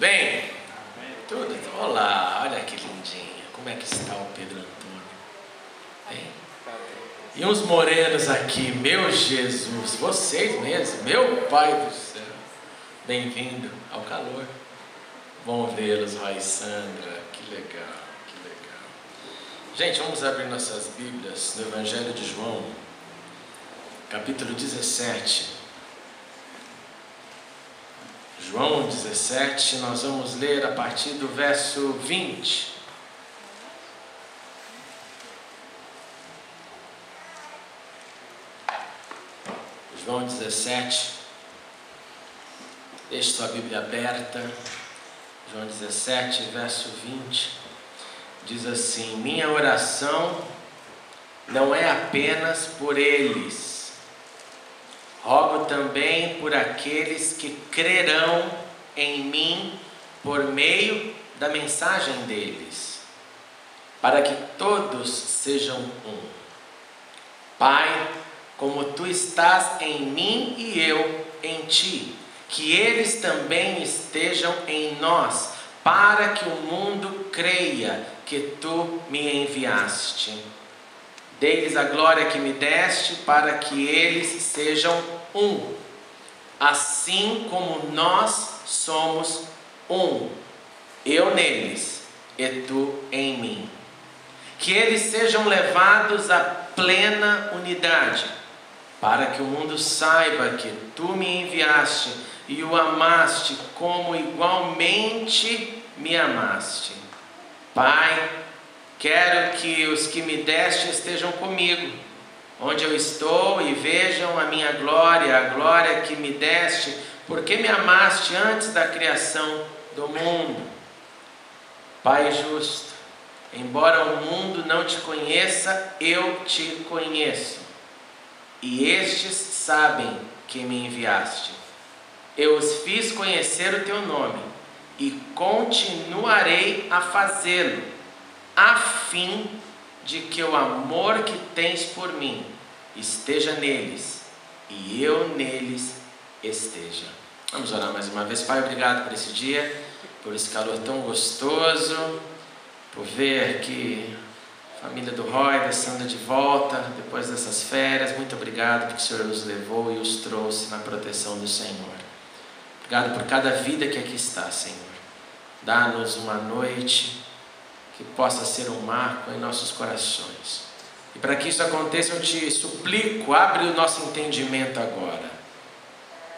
bem? Tudo? Olá, olha que lindinha. Como é que está o Pedro Antônio? Bem? E uns morenos aqui, meu Jesus, vocês mesmos, meu Pai do céu. Bem-vindo ao calor. Bom vê-los, Roy e Sandra. Que legal, que legal. Gente, vamos abrir nossas Bíblias no Evangelho de João, capítulo 17. João 17, nós vamos ler a partir do verso 20. João 17, deixe sua Bíblia aberta. João 17, verso 20, diz assim: minha oração não é apenas por eles, rogo também por aqueles que crerão em mim por meio da mensagem deles, para que todos sejam um. Pai, como tu estás em mim e eu em ti, que eles também estejam em nós, para que o mundo creia que tu me enviaste. Dei-lhes a glória que me deste, para que eles sejam um, assim como nós somos um, eu neles e tu em mim. Que eles sejam levados à plena unidade, para que o mundo saiba que tu me enviaste e o amaste como igualmente me amaste. Pai, quero que os que me deste estejam comigo, onde eu estou, e vejam a minha glória, a glória que me deste, porque me amaste antes da criação do mundo. Pai justo, embora o mundo não te conheça, eu te conheço, e estes sabem que me enviaste. Eu os fiz conhecer o teu nome, e continuarei a fazê-lo, a fim de que o amor que tens por mim esteja neles e eu neles esteja. Vamos orar mais uma vez. Pai, obrigado por esse dia, por esse calor tão gostoso, por ver que a família do Roy, da Sandra de volta depois dessas férias. Muito obrigado porque o Senhor os levou e os trouxe na proteção do Senhor. Obrigado por cada vida que aqui está, Senhor. Dá-nos uma noite que possa ser um marco em nossos corações. E para que isso aconteça, eu te suplico, abre o nosso entendimento agora.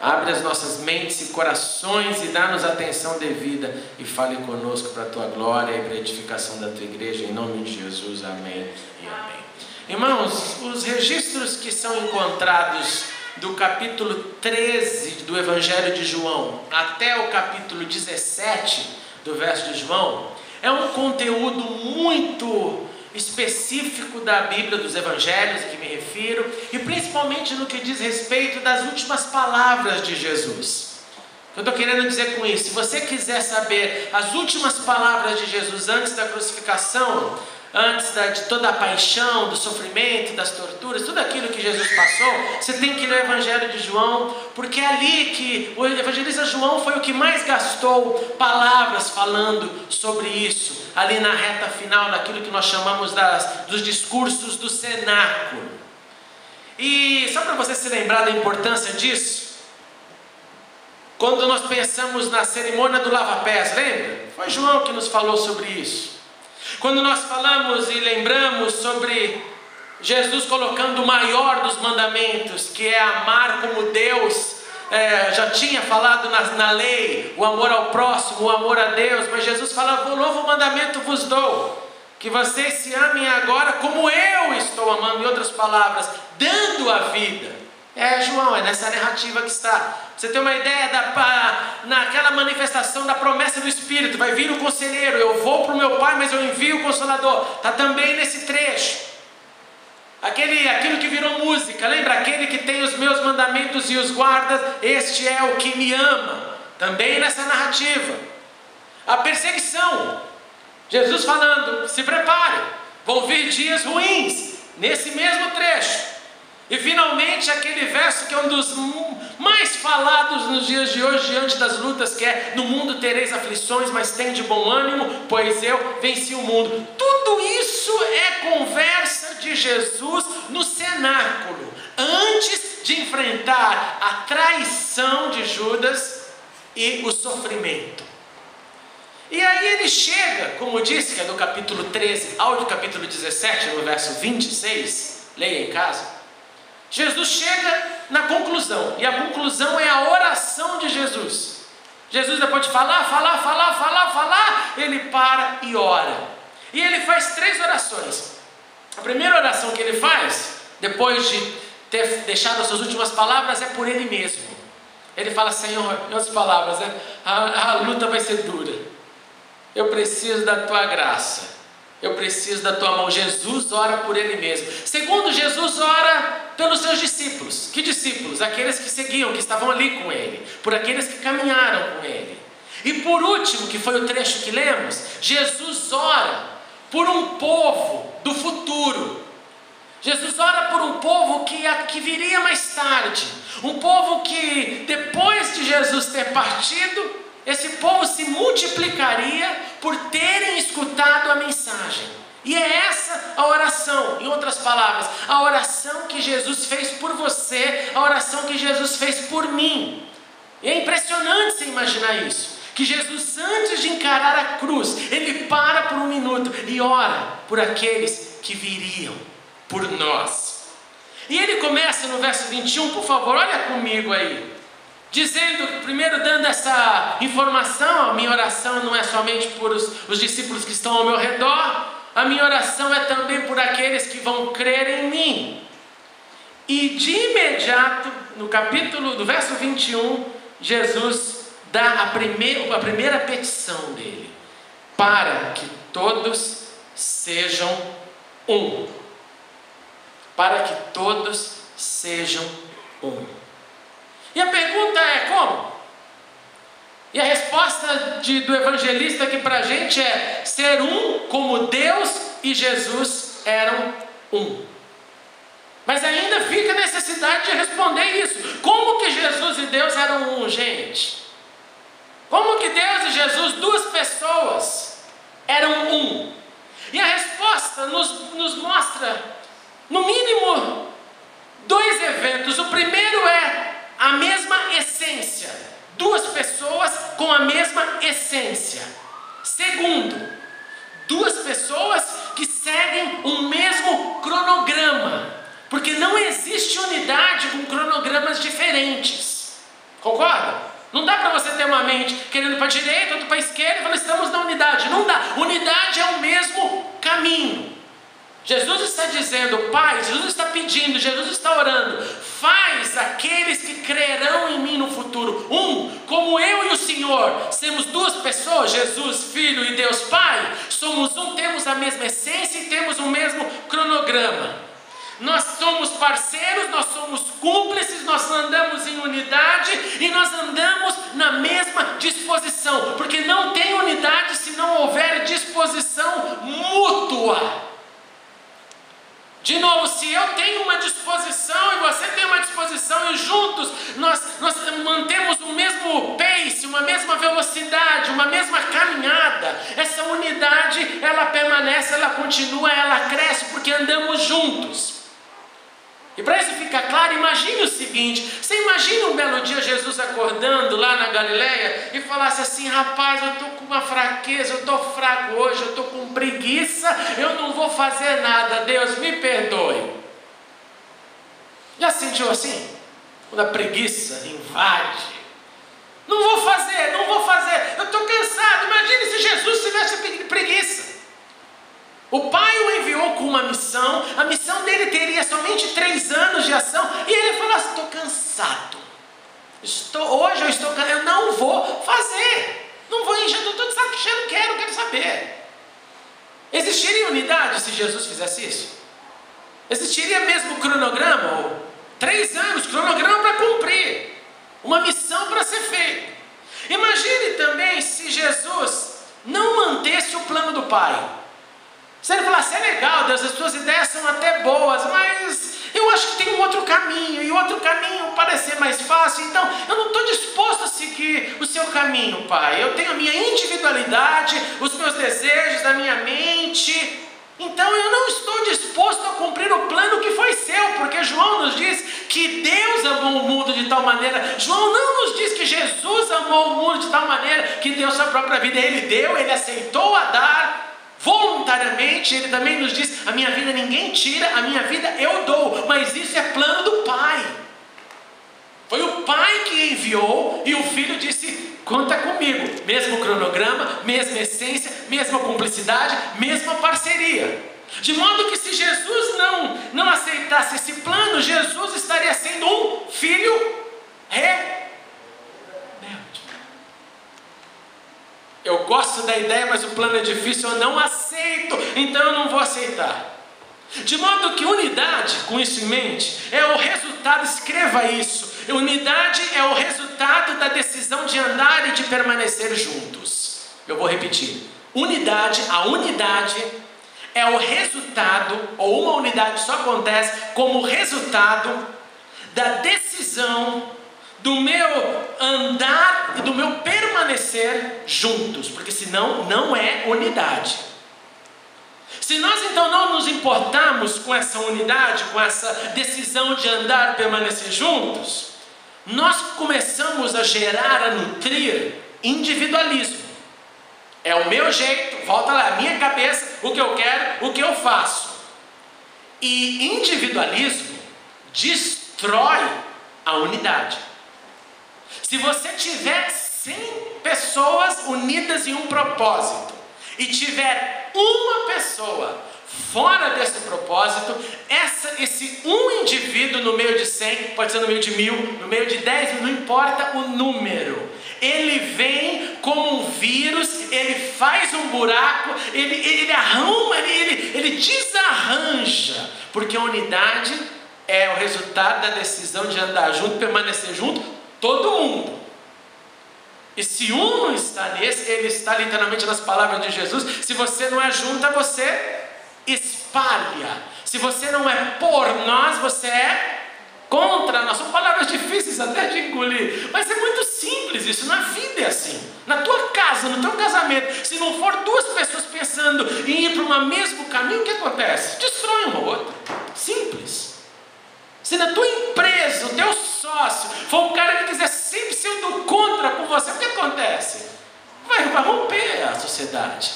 Abre as nossas mentes e corações e dá-nos atenção devida e fale conosco para a tua glória e para a edificação da tua igreja, em nome de Jesus, amém e amém. Irmãos, os registros que são encontrados do capítulo 13 do Evangelho de João até o capítulo 17 do verso de João, é um conteúdo muito específico da Bíblia, dos Evangelhos a que me refiro, e principalmente no que diz respeito das últimas palavras de Jesus. Eu estou querendo dizer com isso: se você quiser saber as últimas palavras de Jesus antes da crucificação, antes de toda a paixão, do sofrimento, das torturas, tudo aquilo que Jesus passou, você tem que ler o Evangelho de João, porque é ali que o evangelista João foi o que mais gastou palavras falando sobre isso, ali na reta final, naquilo que nós chamamos dos discursos do cenáculo. E só para você se lembrar da importância disso, quando nós pensamos na cerimônia do lava-pés, lembra? Foi João que nos falou sobre isso. Quando nós falamos e lembramos sobre Jesus colocando o maior dos mandamentos, que é amar como Deus já tinha falado na lei, o amor ao próximo, o amor a Deus, mas Jesus fala: um novo mandamento vos dou, que vocês se amem agora como eu estou amando, em outras palavras, dando a vida. João, é nessa narrativa que está. Você tem uma ideia naquela manifestação da promessa do Espírito: vai vir o conselheiro, eu vou para o meu Pai, mas eu envio o Consolador. Está também nesse trecho. Aquilo que virou música, lembra? Aquele que tem os meus mandamentos e os guarda, este é o que me ama. Também nessa narrativa. A perseguição, Jesus falando: se prepare, vão vir dias ruins, nesse mesmo trecho. E finalmente aquele verso que é um dos mais mais falados nos dias de hoje, diante das lutas, que é: no mundo tereis aflições, mas tende bom ânimo, pois eu venci o mundo. Tudo isso é conversa de Jesus no cenáculo, antes de enfrentar a traição de Judas e o sofrimento. E aí ele chega, como disse, que é do capítulo 13 ao do capítulo 17, no verso 26, leia em casa. Jesus chega na conclusão, e a conclusão é a oração de Jesus. Jesus, depois de falar, ele para e ora. E ele faz 3 orações. A primeira oração que ele faz, depois de ter deixado as suas últimas palavras, é por ele mesmo. Ele fala: Senhor, em outras palavras, a luta vai ser dura. Eu preciso da tua graça. Eu preciso da tua mão. Jesus ora por ele mesmo. Segundo, Jesus ora pelos seus discípulos. Que discípulos? Aqueles que seguiam, que estavam ali com ele. Por aqueles que caminharam com ele. E por último, que foi o trecho que lemos, Jesus ora por um povo do futuro. Jesus ora por um povo que viria mais tarde. Um povo que, depois de Jesus ter partido, esse povo se multiplicaria por terem escutado a mensagem. E é essa a oração, em outras palavras, a oração que Jesus fez por você, a oração que Jesus fez por mim. E é impressionante você imaginar isso, que Jesus, antes de encarar a cruz, ele para por um minuto e ora por aqueles que viriam, por nós. E ele começa no verso 21, por favor, olha comigo aí. Dizendo, primeiro dando essa informação: a minha oração não é somente por os discípulos que estão ao meu redor, a minha oração é também por aqueles que vão crer em mim. E de imediato, no verso 21, Jesus dá a primeira petição dele: para que todos sejam um. Para que todos sejam um. E a pergunta é: como? E a resposta do evangelista aqui para a gente é: ser um como Deus e Jesus eram um. Mas ainda fica a necessidade de responder isso. Como que Jesus e Deus eram um, gente? Como que Deus e Jesus, 2 pessoas, eram um? E a resposta nos mostra, no mínimo, 2 eventos. O primeiro é a mesma essência. 2 pessoas com a mesma essência. Segundo, 2 pessoas que seguem o mesmo cronograma. Porque não existe unidade com cronogramas diferentes. Concorda? Não dá para você ter uma mente querendo para a direita, outra para a esquerda e falar: estamos na unidade. Não dá. Unidade é o mesmo caminho. Jesus está dizendo: Pai, Jesus está pedindo, Jesus está orando: faz aqueles que crerão em mim no futuro um, como eu e o Senhor somos 2 pessoas, Jesus, Filho e Deus Pai, somos um, temos a mesma essência e temos o mesmo cronograma. Nós somos parceiros, nós somos cúmplices, nós andamos em unidade e nós andamos na mesma disposição, porque não tem unidade se não houver disposição mútua. De novo, se eu tenho uma disposição e você tem uma disposição e juntos nós mantemos o mesmo pace, uma mesma velocidade, uma mesma caminhada, essa unidade ela permanece, ela continua, ela cresce porque andamos juntos. E para isso ficar claro, imagine o seguinte: você imagina um belo dia Jesus acordando lá na Galileia e falasse assim: rapaz, eu estou com uma fraqueza, eu estou fraco hoje, eu estou com preguiça, eu não vou fazer nada, Deus me perdoe. Já sentiu assim? Quando a preguiça invade? Não vou fazer, eu estou cansado. Imagine se Jesus tivesse preguiça. O Pai o enviou com uma missão, a missão dele teria somente 3 anos de ação, e ele falou assim: estou cansado, eu não vou fazer, não vou encher, estou de saco cheio, não quero saber. Existiria unidade se Jesus fizesse isso? Existiria mesmo cronograma? 3 anos, cronograma para cumprir, uma missão para ser feita. Imagine também se Jesus não mantesse o plano do Pai. Se ele falasse: é legal, Deus, as suas ideias são até boas, mas eu acho que tem um outro caminho, e outro caminho parece ser mais fácil, então eu não estou disposto a seguir o seu caminho, Pai. Eu tenho a minha individualidade, os meus desejos da minha mente, então eu não estou disposto a cumprir o plano que foi seu, porque João nos diz que Deus amou o mundo de tal maneira. João não nos diz que Jesus amou o mundo de tal maneira que deu sua própria vida. Ele deu, ele aceitou a dar voluntariamente. Ele também nos diz: a minha vida ninguém tira, a minha vida eu dou, mas isso é plano do Pai. Foi o Pai que enviou e o Filho disse: conta comigo. Mesmo cronograma, mesma essência, mesma cumplicidade, mesma parceria. De modo que se Jesus não aceitasse esse plano, Jesus estaria sendo um filho rebelde. Eu gosto da ideia, mas o plano é difícil, eu não aceito, então eu não vou aceitar. De modo que unidade, com isso em mente, é o resultado, escreva isso, unidade é o resultado da decisão de andar e de permanecer juntos. Eu vou repetir, a unidade é o resultado, ou uma unidade só acontece como resultado da decisão do meu andar e do meu permanecer juntos, porque senão não é unidade. Se nós então não nos importarmos com essa unidade, com essa decisão de andar e permanecer juntos, nós começamos a gerar, a nutrir individualismo. É o meu jeito, volta lá, a minha cabeça, o que eu quero, o que eu faço. E individualismo destrói a unidade. Se você tiver 100 pessoas unidas em um propósito e tiver uma pessoa fora desse propósito, esse um indivíduo no meio de 100, pode ser no meio de 1000, no meio de 10, não importa o número, ele vem como um vírus, ele faz um buraco, ele arruma, ele desarranja, porque a unidade é o resultado da decisão de andar junto, permanecer junto, todo mundo. E se um não está nesse, ele está literalmente nas palavras de Jesus: se você não é junta, você espalha. Se você não é por nós, você é contra nós. São palavras difíceis até de engolir, mas é muito simples isso. Na vida é assim. Na tua casa, no teu casamento, se não for duas pessoas pensando em ir para o mesmo caminho, o que acontece? Destrói uma outra. Simples. Se na tua empresa, o teu sócio for um cara que quiser sempre ser do contra com você, o que acontece? Vai romper a sociedade.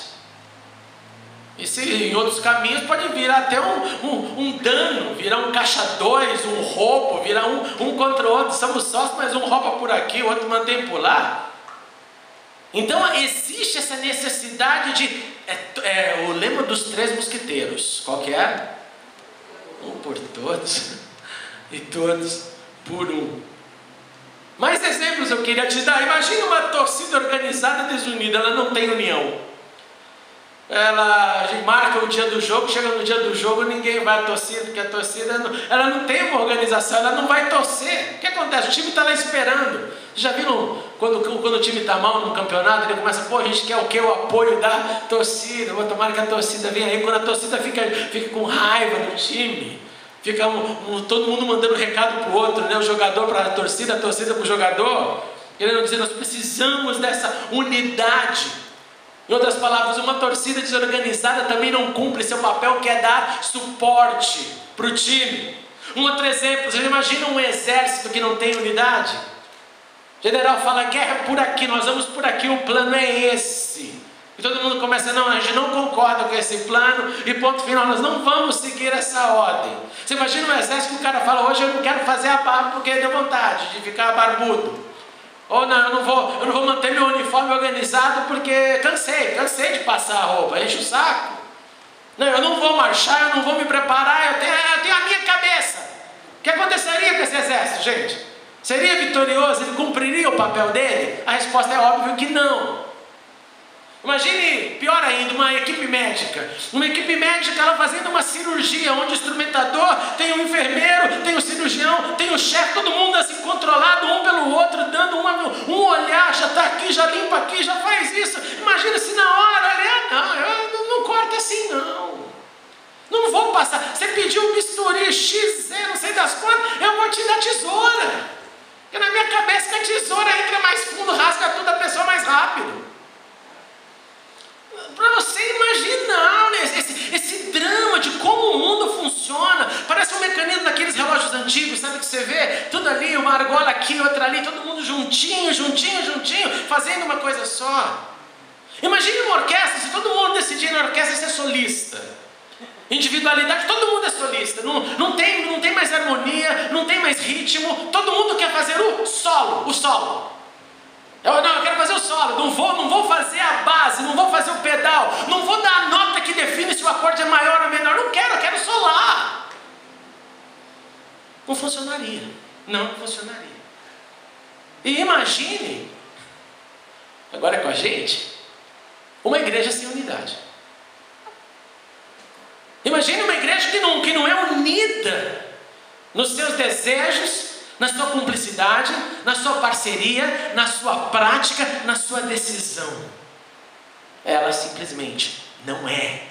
E se em outros caminhos pode virar até um dano, virar um caixa dois, um roubo, virar um contra o outro. Somos sócios, mas um rouba por aqui, o outro mantém por lá. Então existe essa necessidade de... o lema dos 3 mosqueteiros, qual que é? Um por todos e todos por um. Mais exemplos eu queria te dar. Imagina uma torcida organizada desunida, ela não tem união. Ela marca o dia do jogo, chega no dia do jogo, ninguém vai à torcida, porque a torcida ela não tem uma organização, ela não vai torcer. O que acontece? O time está lá esperando. Já viram quando o time está mal no campeonato, ele começa: pô, a gente quer o quê? O apoio da torcida. Vou tomar que a torcida venha aí. Quando a torcida fica com raiva do time, fica todo mundo mandando recado para o outro, né? O jogador para a torcida para o jogador, querendo dizer: nós precisamos dessa unidade. Em outras palavras, uma torcida desorganizada também não cumpre seu papel, que é dar suporte para o time. Um outro exemplo: você imagina um exército que não tem unidade? O general fala: guerra por aqui, nós vamos por aqui, o plano é esse. E todo mundo começa: não, a gente não concorda com esse plano, e ponto final, nós não vamos seguir essa ordem. Você imagina um exército que o cara fala: hoje eu não quero fazer a barba porque deu vontade de ficar barbudo. Ou não, eu não vou manter meu uniforme organizado porque cansei de passar a roupa, enche o saco. Não, eu não vou marchar, eu não vou me preparar, eu tenho a minha cabeça. O que aconteceria com esse exército, gente? Seria vitorioso? Ele cumpriria o papel dele? A resposta é óbvio que não. Imagine, pior ainda, uma equipe médica. Uma equipe médica, ela fazendo uma cirurgia, onde o instrumentador tem o enfermeiro, tem o cirurgião, tem o chefe, todo mundo assim controlado um pelo outro, dando um olhar, já está aqui, já limpa aqui, já faz isso. Imagina se na hora, não corta assim não. Não vou passar. Você pediu um bisturi XZ, não sei das quantas, eu vou te dar tesoura. Porque na minha cabeça que a tesoura entra mais fundo, rasga tudo a pessoa mais rápido. Para você imaginar, né, esse drama de como o mundo funciona, parece um mecanismo daqueles relógios antigos, sabe, que você vê tudo ali, uma argola aqui, outra ali, todo mundo juntinho, fazendo uma coisa só. Imagine uma orquestra, se todo mundo decidir na orquestra ser solista. Individualidade, todo mundo é solista, não tem mais harmonia, não tem mais ritmo, todo mundo quer fazer o solo. Eu quero fazer o solo, não vou fazer a base, não vou fazer o pedal, não vou dar a nota que define se o acorde é maior ou menor, eu quero solar. Não funcionaria. E imagine, agora é com a gente, uma igreja sem unidade. Imagine uma igreja que não é unida nos seus desejos, na sua cumplicidade, na sua parceria, na sua prática, na sua decisão. Ela simplesmente não é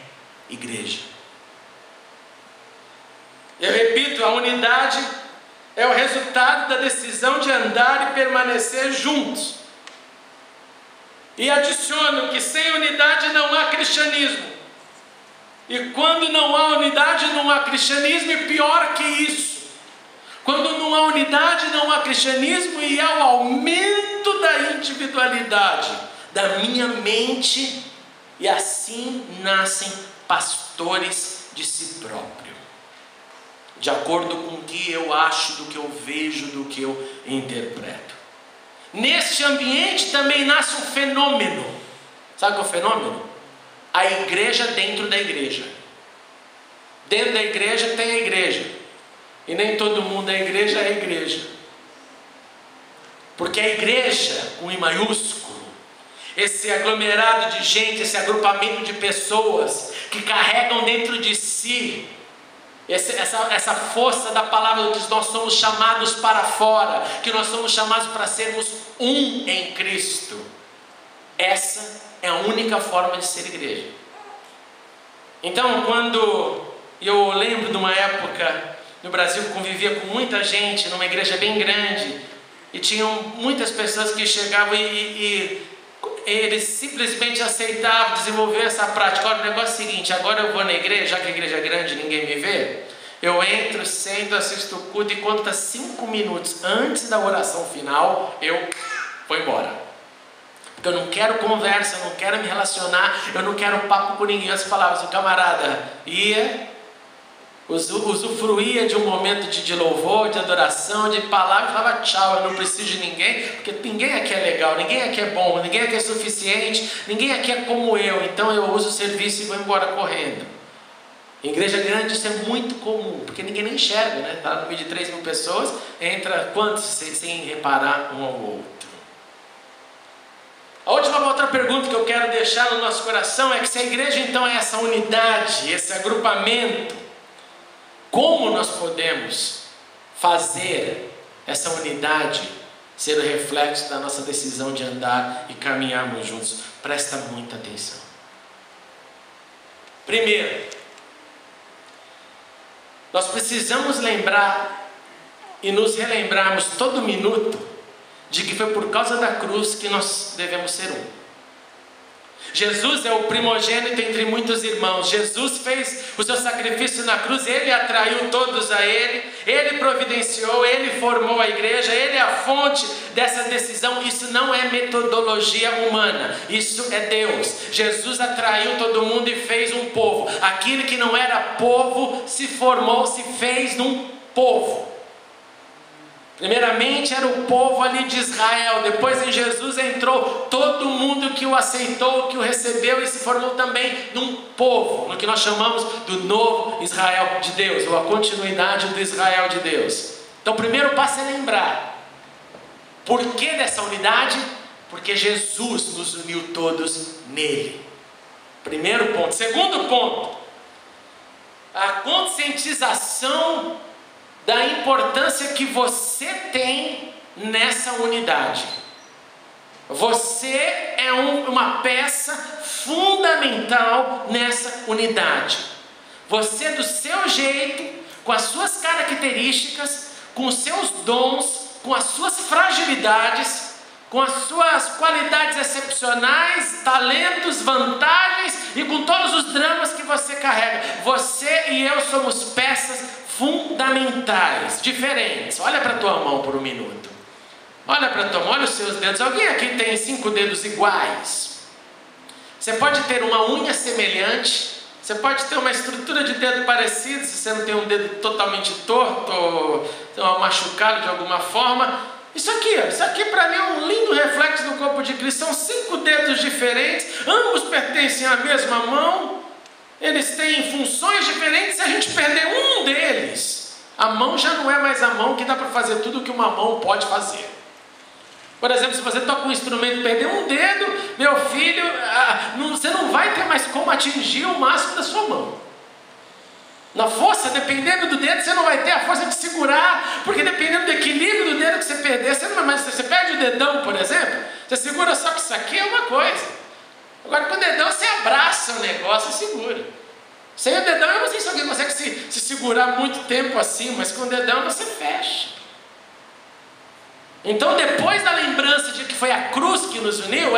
igreja. Eu repito, a unidade é o resultado da decisão de andar e permanecer juntos. E adiciono que sem unidade não há cristianismo. E quando não há unidade, não há cristianismo, e pior que isso, quando não há unidade, não há cristianismo, e há o aumento da individualidade da minha mente, e assim nascem pastores de si próprio, de acordo com o que eu acho, do que eu vejo, do que eu interpreto. Neste ambiente também nasce um fenômeno. Sabe qual é o fenômeno? A igreja dentro da igreja. Dentro da igreja tem a igreja. E nem todo mundo é igreja. Porque a igreja, com I maiúsculo, esse aglomerado de gente, esse agrupamento de pessoas que carregam dentro de si essa força da palavra, que nós somos chamados para fora, que nós somos chamados para sermos um em Cristo. Essa é a única forma de ser igreja. Então, quando eu lembro de uma época no Brasil que convivia com muita gente, numa igreja bem grande, e tinham muitas pessoas que chegavam e eles simplesmente aceitavam desenvolver essa prática. Olha, o negócio é o seguinte: agora eu vou na igreja, já que a igreja é grande e ninguém me vê, eu entro, sento, assisto o culto, e quando está 5 minutos antes da oração final, eu vou embora. Porque eu não quero conversa, eu não quero me relacionar, eu não quero papo com ninguém. As palavras, o camarada ia, usufruía de um momento de louvor, de adoração, de palavra, e falava tchau, eu não preciso de ninguém, porque ninguém aqui é legal, ninguém aqui é bom, ninguém aqui é suficiente, ninguém aqui é como eu, então eu uso o serviço e vou embora correndo. Em igreja grande isso é muito comum, porque ninguém nem enxerga, né? Está no meio de 3.000 pessoas, entra quantos sem reparar um ao outro? A última outra pergunta que eu quero deixar no nosso coração é que se a igreja então é essa unidade, esse agrupamento, como nós podemos fazer essa unidade ser o reflexo da nossa decisão de andar e caminharmos juntos? Presta muita atenção. Primeiro, nós precisamos lembrar e nos relembrarmos todo minuto de que foi por causa da cruz que nós devemos ser um. Jesus é o primogênito entre muitos irmãos. Jesus fez o seu sacrifício na cruz, Ele atraiu todos a Ele, Ele providenciou, Ele formou a igreja, Ele é a fonte dessa decisão. Isso não é metodologia humana, isso é Deus. Jesus atraiu todo mundo e fez um povo. Aquilo que não era povo se formou, se fez num povo. Primeiramente era o povo ali de Israel, depois em Jesus entrou todo mundo que o aceitou, que o recebeu, e se formou também num povo, no que nós chamamos do novo Israel de Deus, ou a continuidade do Israel de Deus. Então o primeiro passo é lembrar, por que dessa unidade? Porque Jesus nos uniu todos nele. Primeiro ponto. Segundo ponto, a conscientização da importância que você tem nessa unidade. Você é uma peça fundamental nessa unidade. Você do seu jeito, com as suas características, com os seus dons, com as suas fragilidades, com as suas qualidades excepcionais, talentos, vantagens e com todos os dramas que você carrega. Você e eu somos peças fundamentais, diferentes. Olha para a tua mão por um minuto. Olha para a tua mão, olha os seus dedos. Alguém aqui tem 5 dedos iguais? Você pode ter uma unha semelhante, você pode ter uma estrutura de dedo parecida, se você não tem um dedo totalmente torto ou machucado de alguma forma. Isso aqui para mim é um lindo reflexo do corpo de Cristo. São 5 dedos diferentes, ambos pertencem à mesma mão, eles têm funções diferentes. Se a gente perder um deles, a mão já não é mais a mão que dá para fazer tudo o que uma mão pode fazer. Por exemplo, se você toca um instrumento e perder um dedo, meu filho, você não vai ter mais como atingir o máximo da sua mão. Na força, dependendo do dedo, você não vai ter a força de segurar, porque dependendo do equilíbrio do dedo que você perder, você perde o dedão, por exemplo, você segura só que isso aqui é uma coisa. Agora com o dedão você abraça o negócio e segura. Sem o dedão eu não sei se alguém consegue se segurar muito tempo assim, mas com o dedão você fecha. Então depois da lembrança de que foi a cruz que nos uniu,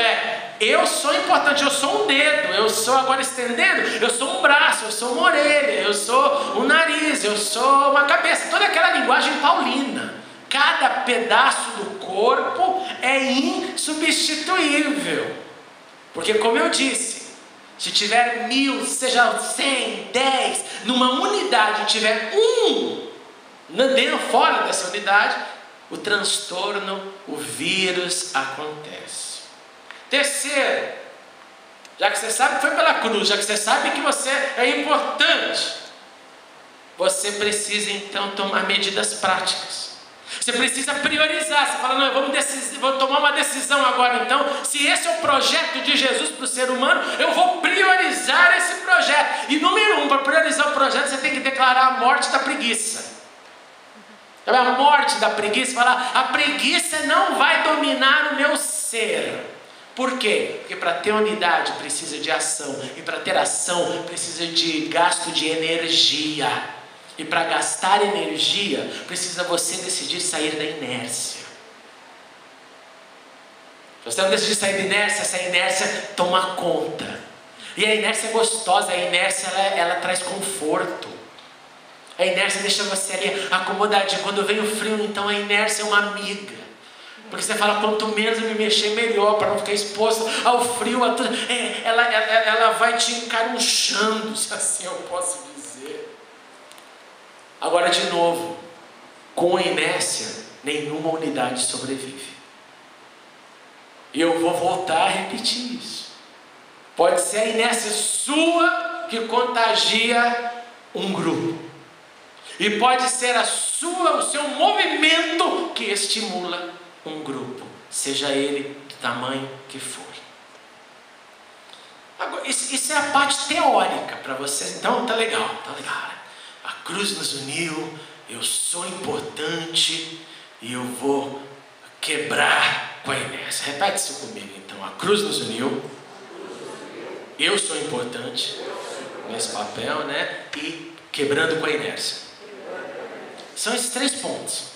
eu sou importante, eu sou um dedo, eu sou, agora estendendo, eu sou um braço, eu sou uma orelha, eu sou um nariz, eu sou uma cabeça, toda aquela linguagem paulina. Cada pedaço do corpo é insubstituível, porque como eu disse, se tiver 1000, seja 100, 10, numa unidade tiver dentro, fora dessa unidade, o transtorno, o vírus acontece. Terceiro, já que você sabe que foi pela cruz, já que você sabe que você é importante, você precisa então tomar medidas práticas. Você precisa priorizar. Você fala, não, vou tomar uma decisão agora então. Se esse é o projeto de Jesus para o ser humano, eu vou priorizar esse projeto. E número 1, para priorizar o projeto, você tem que declarar a morte da preguiça. A morte da preguiça, falar, a preguiça não vai dominar o meu ser. Por quê? Porque para ter unidade precisa de ação, e para ter ação precisa de gasto de energia, e para gastar energia precisa você decidir sair da inércia. Se você não decidir sair da inércia, essa inércia toma conta, e a inércia é gostosa, a inércia ela traz conforto. A inércia deixa você ali acomodadinho. Quando vem o frio, então a inércia é uma amiga. Porque você fala, quanto menos eu me mexer, melhor, para não ficar exposto ao frio. Ela vai te encarunchando, se assim eu posso dizer. Agora, de novo, com a inércia, nenhuma unidade sobrevive. E eu vou voltar a repetir isso. Pode ser a inércia sua que contagia um grupo. E pode ser o seu movimento que estimula um grupo, seja ele do tamanho que for. Agora, isso é a parte teórica para vocês. Então tá legal. A cruz nos uniu, eu sou importante e eu vou quebrar com a inércia. Repete isso comigo então. A cruz nos uniu, eu sou importante nesse papel, né? E quebrando com a inércia. São esses 3 pontos.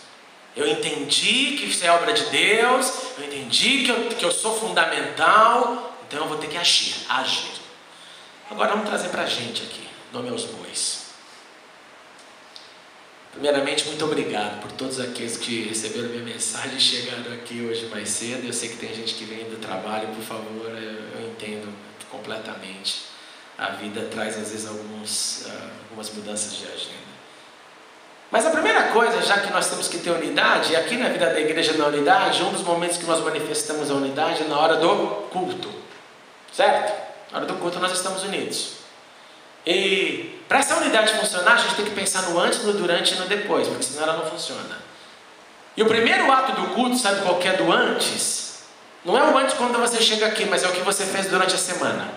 Eu entendi que isso é obra de Deus, eu entendi que eu sou fundamental, então eu vou ter que agir. Agora vamos trazer para a gente aqui, nome aos bois. Primeiramente, muito obrigado por todos aqueles que receberam minha mensagem e chegaram aqui hoje mais cedo. Eu sei que tem gente que vem do trabalho, por favor, eu entendo completamente. A vida traz às vezes algumas mudanças de agenda. Mas a primeira coisa, já que nós temos que ter unidade, e aqui na vida da igreja na unidade, um dos momentos que nós manifestamos a unidade é na hora do culto. Certo? Na hora do culto nós estamos unidos. E para essa unidade funcionar, a gente tem que pensar no antes, no durante e no depois, porque senão ela não funciona. E o primeiro ato do culto, sabe qual que é do antes? Não é o antes quando você chega aqui, mas é o que você fez durante a semana.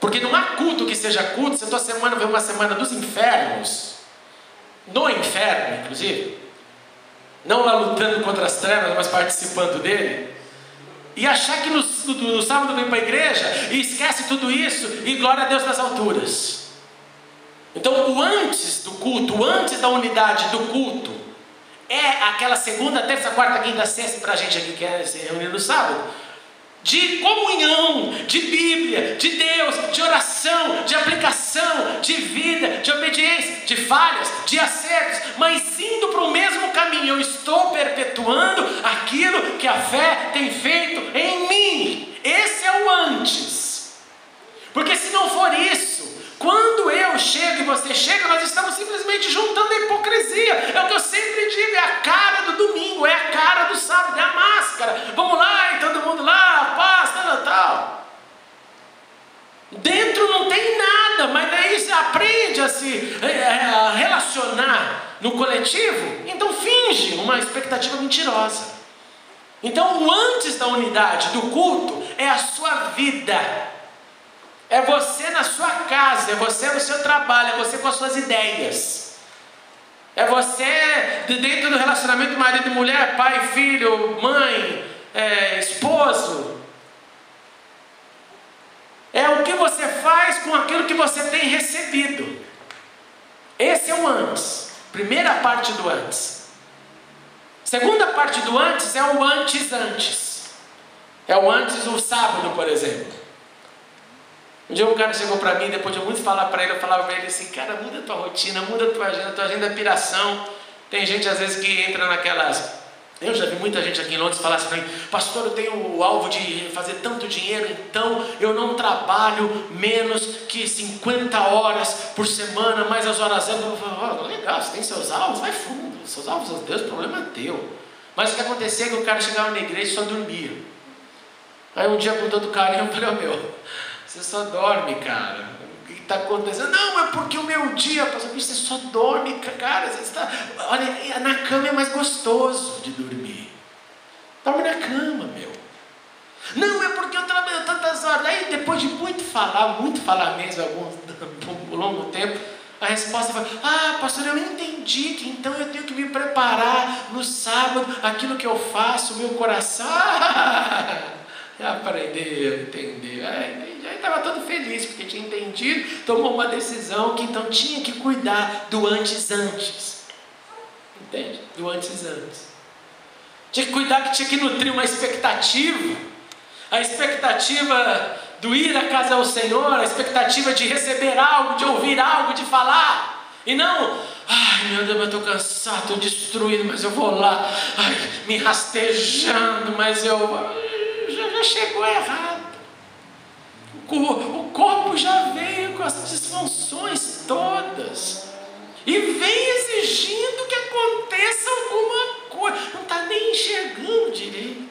Porque não há culto que seja culto se a tua semana foi uma semana dos infernos, no inferno, inclusive, não lá lutando contra as trevas, mas participando dele, e achar que no sábado vem para a igreja e esquece tudo isso e glória a Deus nas alturas. Então o antes do culto, o antes da unidade do culto, é aquela segunda, terça, quarta, quinta, sexta, para a gente aqui que quer se reunir no sábado, de comunhão, de Bíblia, de Deus, de oração, de aplicação, de vida, de obediência, de falhas, de acertos, mas indo para o mesmo caminho. Eu estou perpetuando aquilo que a fé tem feito em mim. Esse é o antes. Porque se não for isso, quando eu chego e você chega, nós estamos simplesmente juntando a hipocrisia. É o que eu sempre digo, é a cara do domingo, é a cara do sábado, é a máscara. Vamos lá, e todo mundo lá, paz, tal. Dentro não tem nada, mas daí você aprende a se relacionar no coletivo, então finge uma expectativa mentirosa. Então o antes da unidade do culto é a sua vida. É você na sua casa, é você no seu trabalho, é você com as suas ideias. É você dentro do relacionamento marido e mulher, pai, filho, mãe, esposo. É o que você faz com aquilo que você tem recebido. Esse é o antes. Primeira parte do antes. Segunda parte do antes é o antes. É o antes do sábado, por exemplo. Um dia um cara chegou para mim, depois de eu muito falar para ele, eu falava para ele assim, cara, muda a tua rotina, muda a tua agenda é piração. Tem gente às vezes que entra naquelas... Eu já vi muita gente aqui em Londres falar assim para mim, pastor, eu tenho o alvo de fazer tanto dinheiro, então eu não trabalho menos que 50 horas por semana, mais as horas extras. Eu falo, legal, você tem seus alvos, vai fundo, seus alvos, meu Deus, o problema é teu. Mas o que acontecia é que o cara chegava na igreja e só dormia. Aí um dia com todo carinho eu falei, você só dorme, cara. O que está acontecendo? Não, é porque o meu dia, pastor, você só dorme, cara. Você está... Olha, na cama é mais gostoso de dormir. Dorme na cama, meu. Não, é porque eu trabalho tantas horas. Aí depois de muito falar mesmo, algum longo tempo, a resposta foi, pastor, eu entendi que então eu tenho que me preparar no sábado, aquilo que eu faço, o meu coração. Aprendeu, entendeu. Já estava todo feliz porque tinha entendido, tomou uma decisão que então tinha que cuidar do antes. Entende? Do antes. Tinha que cuidar, que tinha que nutrir uma expectativa. A expectativa do ir à casa ao Senhor, a expectativa de receber algo, de ouvir algo, de falar. E não, meu Deus, eu estou cansado, estou destruído, mas eu vou lá, me rastejando, mas eu... Já chegou errado. O corpo já veio com as disfunções todas e vem exigindo que aconteça alguma coisa, não está nem enxergando direito.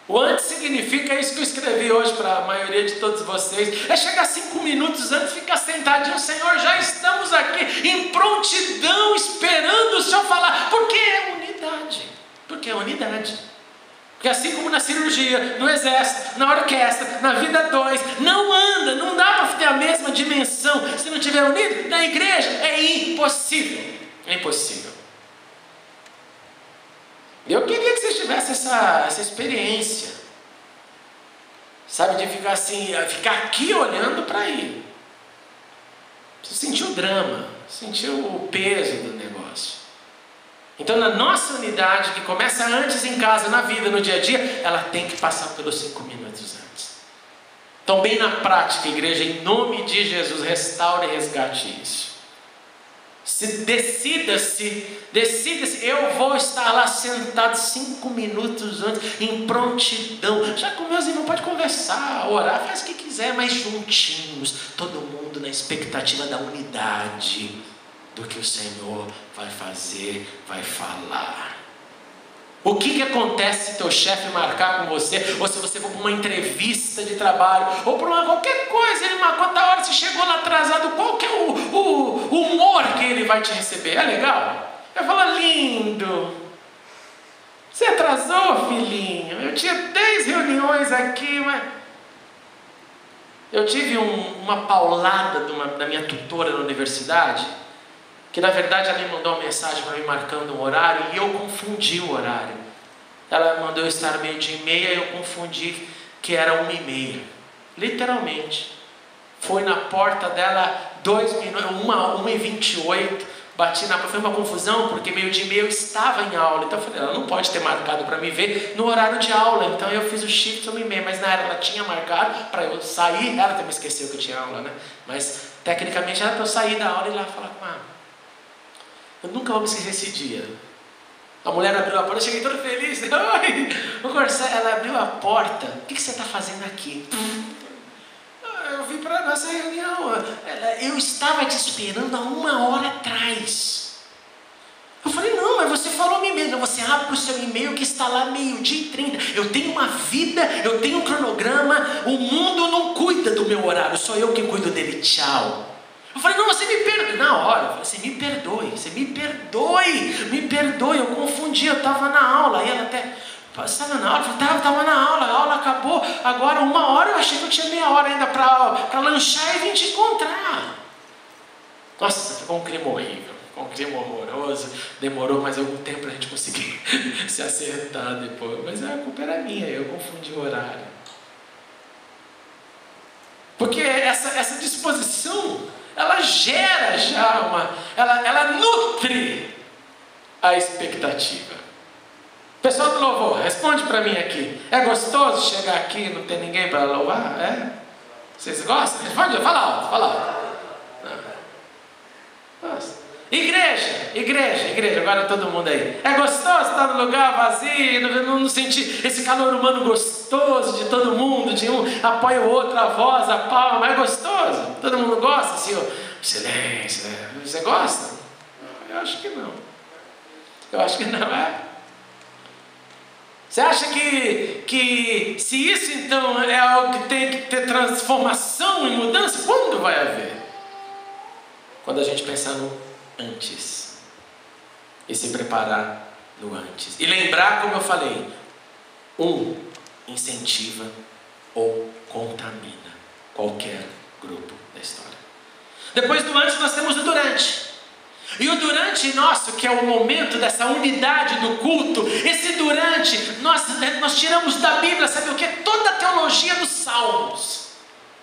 O antes significa isso que eu escrevi hoje para a maioria de todos vocês, é chegar 5 minutos antes, ficar sentadinho, Senhor, já estamos aqui em prontidão, esperando o Senhor falar, porque é unidade. Porque assim como na cirurgia, no exército, na orquestra, na vida 2, não dá para ter a mesma dimensão se não estiver unido. Na igreja é impossível. Eu queria que vocês tivessem essa experiência, sabe, de ficar assim, ficar aqui olhando para aí. Você sentiu o drama, sentiu o peso do negócio. Então, na nossa unidade, que começa antes em casa, na vida, no dia a dia, ela tem que passar pelos 5 minutos antes. Então, bem na prática, igreja, em nome de Jesus, restaure e resgate isso. Decida-se, eu vou estar lá sentado 5 minutos antes, em prontidão. Já com meus irmãos, pode conversar, orar, faz o que quiser, mas juntinhos, todo mundo na expectativa da unidade, do que o Senhor vai fazer, vai falar. O que acontece se teu chefe marcar com você, ou se você for para uma entrevista de trabalho, ou para qualquer coisa, ele marcou a hora, você chegou lá atrasado, qual que é o humor que ele vai te receber? É legal? Eu falo, lindo, você atrasou, filhinho? Eu tinha 10 reuniões aqui, mas... Eu tive uma paulada da minha tutora na universidade, que na verdade ela me mandou uma mensagem para mim marcando um horário e eu confundi o horário. Ela mandou eu estar 12:30 e eu confundi que era 1:30. Literalmente. Fui na porta dela 2 minutos, 1h28, bati na porta, foi uma confusão, porque meio-dia e meia eu estava em aula, então eu falei, ela não pode ter marcado para me ver no horário de aula, então eu fiz o shift 1h30, mas na hora ela tinha marcado para eu sair, ela também esqueceu que eu tinha aula, né? Mas tecnicamente era para eu sair da aula e ir lá falar com ela. Eu nunca vou me esquecer esse dia. A mulher abriu a porta, eu cheguei todo feliz, oi, o Corsé, ela abriu a porta, o que você está fazendo aqui? Eu vim para a nossa reunião, eu estava te esperando há 1 hora atrás. Eu falei, não, mas você falou meu e-mail. Não, você abre o seu e-mail que está lá 12h30. Eu tenho uma vida, eu tenho um cronograma, o mundo não cuida do meu horário, sou eu que cuido dele, tchau. Eu falei, não, você me perdoe. Na hora, eu falei, você me perdoe, eu confundi, eu estava na aula. Aí ela até... Você estava na aula? Eu falei, estava na aula, a aula acabou, agora 1 hora, eu achei que eu tinha meia hora ainda para lanchar e vim te encontrar. Nossa, ficou um clima horrível, ficou um clima horroroso, demorou mais algum tempo para a gente conseguir se acertar depois, mas a culpa era minha, eu confundi o horário. Porque essa disposição, ela gera já ela nutre a expectativa. Pessoal do louvor, responde para mim aqui. É gostoso chegar aqui e não ter ninguém para louvar? É? Vocês gostam? Responde, fala alto. Nossa. Igreja, agora todo mundo aí. É gostoso estar no lugar vazio, não sentir esse calor humano gostoso de todo mundo, de um apoia o outro, a voz, a palma, é gostoso? Todo mundo gosta, assim, o silêncio, né? Você gosta? Eu acho que não. Você acha que se isso então é algo que tem que ter transformação e mudança, quando vai haver? Quando a gente pensar no antes e se preparar no antes. E lembrar, como eu falei, incentiva ou contamina qualquer grupo da história. Depois do antes nós temos o durante. E o durante nosso, que é o momento dessa unidade do culto, esse durante, nós tiramos da Bíblia, sabe o que? Toda a teologia dos Salmos.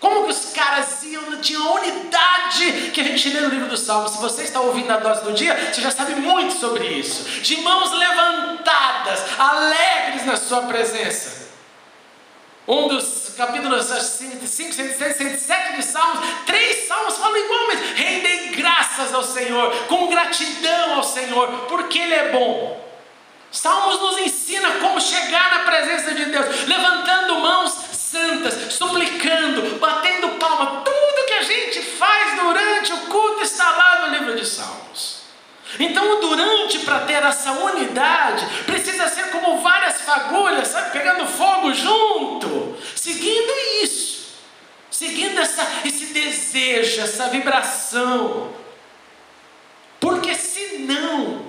Como que os caras tinham a unidade que a gente lê no livro dos Salmos. Se você está ouvindo a dose do dia, você já sabe muito sobre isso. De mãos levantadas, alegres na sua presença. Um dos capítulos 5, 106, 107 de Salmos, 3 Salmos falam igual, mas rendei graças ao Senhor, com gratidão ao Senhor, porque Ele é bom. Salmos nos ensina como chegar na presença de Deus, levantando mãos santas, suplicando, batendo palma. Tudo que a gente faz durante o culto está lá no livro de Salmos. Então o durante, para ter essa unidade, precisa ser como várias fagulhas, sabe, pegando fogo junto, seguindo isso, seguindo esse desejo, essa vibração. Porque senão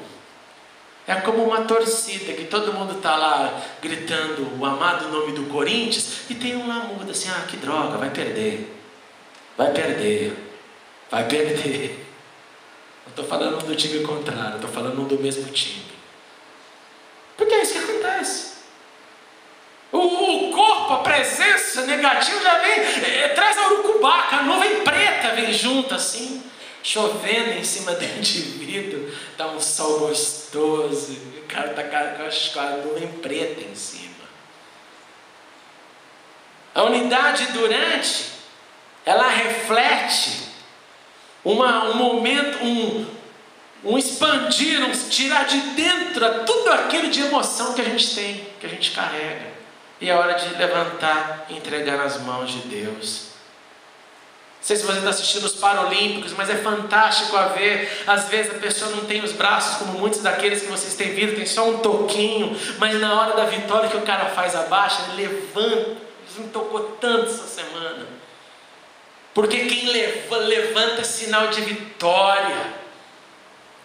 é como uma torcida que todo mundo está lá gritando o amado nome do Corinthians e tem um lá mudo assim, que droga, vai perder. Não estou falando do time contrário, estou falando do mesmo time. Porque é isso que acontece. O corpo, a presença negativa já vem, traz a urucubaca, a nuvem preta vem junto assim, chovendo em cima do indivíduo, dá um sol gostoso, o cara está com a nuvem preta em cima. A unidade durante, ela reflete um momento, um expandir, um tirar de dentro tudo aquilo de emoção que a gente tem, que a gente carrega. E é hora de levantar e entregar nas mãos de Deus. Não sei se você está assistindo os Paralímpicos, mas é fantástico a ver. Às vezes a pessoa não tem os braços como muitos daqueles que vocês têm visto, tem só um toquinho, mas na hora da vitória que o cara faz abaixa, ele levanta. Isso me tocou tanto essa semana. Porque quem levanta é sinal de vitória,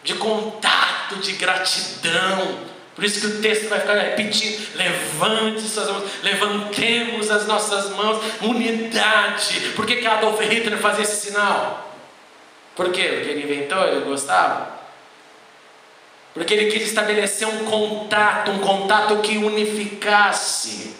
de contato, de gratidão. Por isso que o texto vai ficar repetindo: levante suas mãos, levantemos as nossas mãos, unidade. Por que Adolf Hitler fazia esse sinal? Por quê? Porque ele inventou, ele gostava? Porque ele quis estabelecer um contato que unificasse.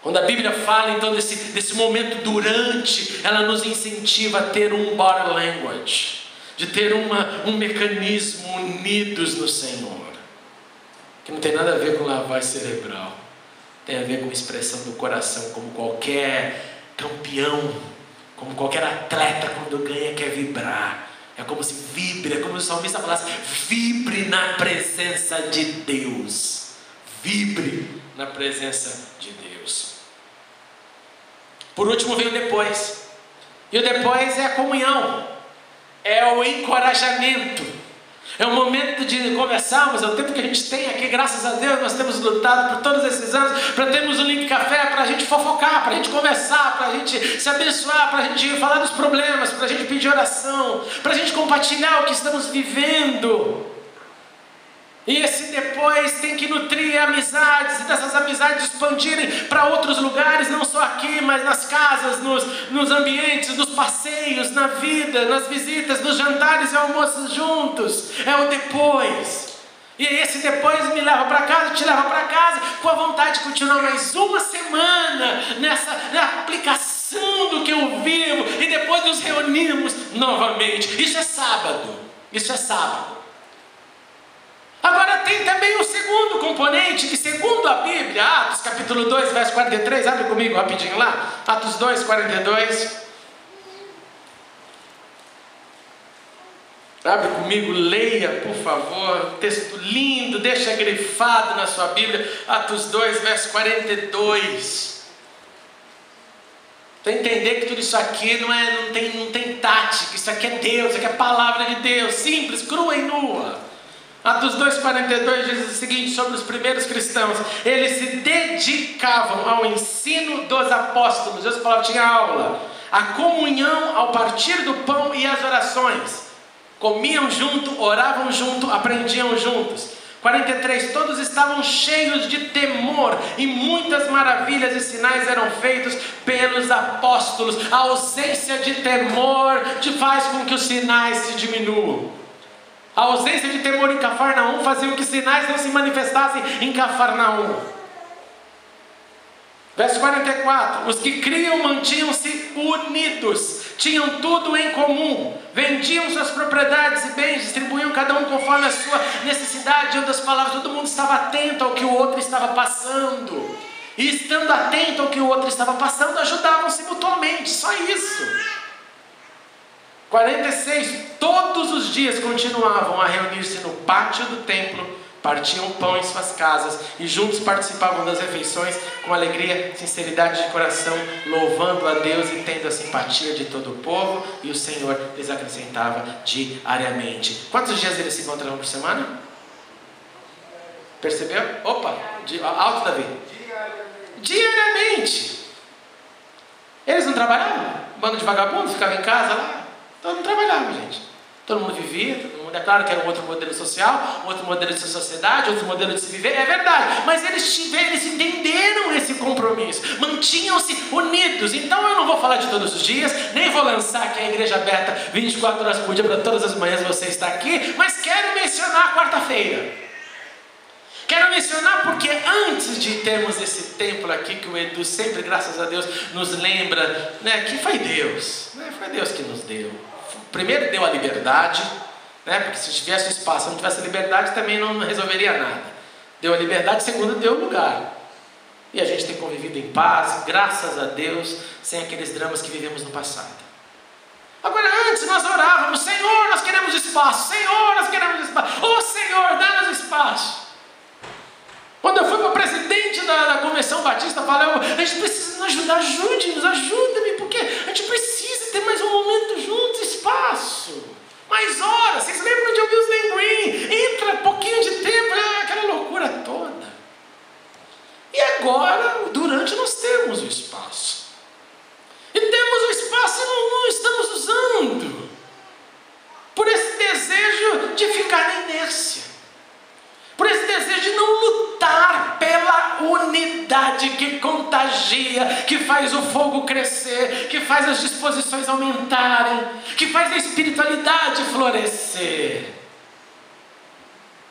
Quando a Bíblia fala então desse momento durante, ela nos incentiva a ter um body language, de ter um mecanismo unidos no Senhor, que não tem nada a ver com lavagem cerebral, tem a ver com expressão do coração, como qualquer campeão, como qualquer atleta quando ganha quer vibrar. É como se vibre, é como se o salmista falasse: vibre na presença de Deus, vibre na presença de Deus. Por último vem o depois, e o depois é a comunhão, é o encorajamento, é o momento de conversarmos, é o tempo que a gente tem aqui, graças a Deus, nós temos lutado por todos esses anos, para termos um link café, para a gente fofocar, para a gente conversar, para a gente se abençoar, para a gente falar dos problemas, para a gente pedir oração, para a gente compartilhar o que estamos vivendo. E esse depois tem que nutrir amizades, e dessas amizades expandirem para outros lugares, não só aqui, mas nas casas, nos ambientes, nos passeios, na vida, nas visitas, nos jantares e almoços juntos. É o depois. E esse depois me leva para casa, te leva para casa, com a vontade de continuar mais uma semana na aplicação do que eu vivo, e depois nos reunimos novamente. Isso é sábado. Isso é sábado. Agora tem também o segundo componente, que segundo a Bíblia, Atos capítulo 2, verso 43, abre comigo rapidinho lá, Atos 2, 42. Abre comigo, leia, por favor, texto lindo, deixa grifado na sua Bíblia, Atos 2, verso 42. Para entender que tudo isso aqui não tem tática, isso aqui é Deus, isso aqui é a palavra de Deus, simples, crua e nua. Atos 2,42 diz o seguinte sobre os primeiros cristãos: eles se dedicavam ao ensino dos apóstolos, essa palavra tinha aula, a comunhão, ao partir do pão e as orações, comiam junto, oravam junto, aprendiam juntos. 43, todos estavam cheios de temor, e muitas maravilhas e sinais eram feitos pelos apóstolos. A ausência de temor faz com que os sinais se diminuam. A ausência de temor em Cafarnaum fazia com que sinais não se manifestassem em Cafarnaum. Verso 44, os que criam mantinham-se unidos, tinham tudo em comum, vendiam suas propriedades e bens, distribuíam cada um conforme a sua necessidade. Em outras palavras, todo mundo estava atento ao que o outro estava passando, e estando atento ao que o outro estava passando, ajudavam-se mutuamente, só isso. 46, todos os dias continuavam a reunir-se no pátio do templo, partiam pão em suas casas e juntos participavam das refeições com alegria, sinceridade de coração, louvando a Deus e tendo a simpatia de todo o povo, e o Senhor lhes acrescentava diariamente. Quantos dias eles se encontravam por semana? Percebeu? Opa, alto, Davi. Diariamente. Eles não trabalhavam? Bando de vagabundo, ficava em casa lá. Todo mundo trabalhava, gente. Todo mundo vivia, todo mundo, é claro que era um outro modelo social, outro modelo de sociedade, outro modelo de se viver, é verdade. Mas eles entenderam esse compromisso, mantinham-se unidos. Então eu não vou falar de todos os dias, nem vou lançar aqui a igreja aberta 24 horas por dia para todas as manhãs você estar aqui, mas quero mencionar a quarta-feira. Quero mencionar porque antes de termos esse templo aqui, que o Edu sempre, graças a Deus, nos lembra, né, que foi Deus, né, foi Deus que nos deu. Primeiro deu a liberdade, né, porque se tivesse espaço, não tivesse liberdade, também não resolveria nada. Deu a liberdade, segundo deu o lugar. E a gente tem convivido em paz, graças a Deus, sem aqueles dramas que vivemos no passado. Agora antes nós orávamos: Senhor, nós queremos espaço, Senhor, nós queremos espaço, ô Senhor, dá-nos espaço. Quando eu fui para presidente da Convenção Batista, eu falei: a gente precisa nos ajudar, ajuda-me, porque a gente precisa ter mais um momento juntos, espaço, mais horas. Vocês lembram de ouvir os Len Green? Entra pouquinho de tempo, aquela loucura toda. E agora, durante, nós temos o espaço. E temos o espaço e não estamos usando, por esse desejo de ficar na inércia, por esse desejo de não lutar pela unidade que contagia, que faz o fogo crescer, que faz as disposições aumentarem, que faz a espiritualidade florescer.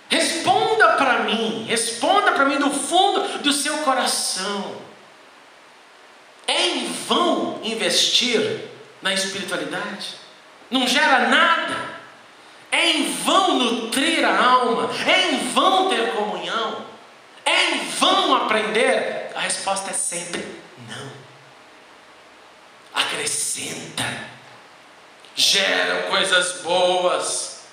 Responda para mim do fundo do seu coração. É em vão investir na espiritualidade? Não gera nada? É em vão nutrir a alma? É em vão ter comunhão? É em vão aprender? A resposta é sempre não. Acrescenta. Gera coisas boas.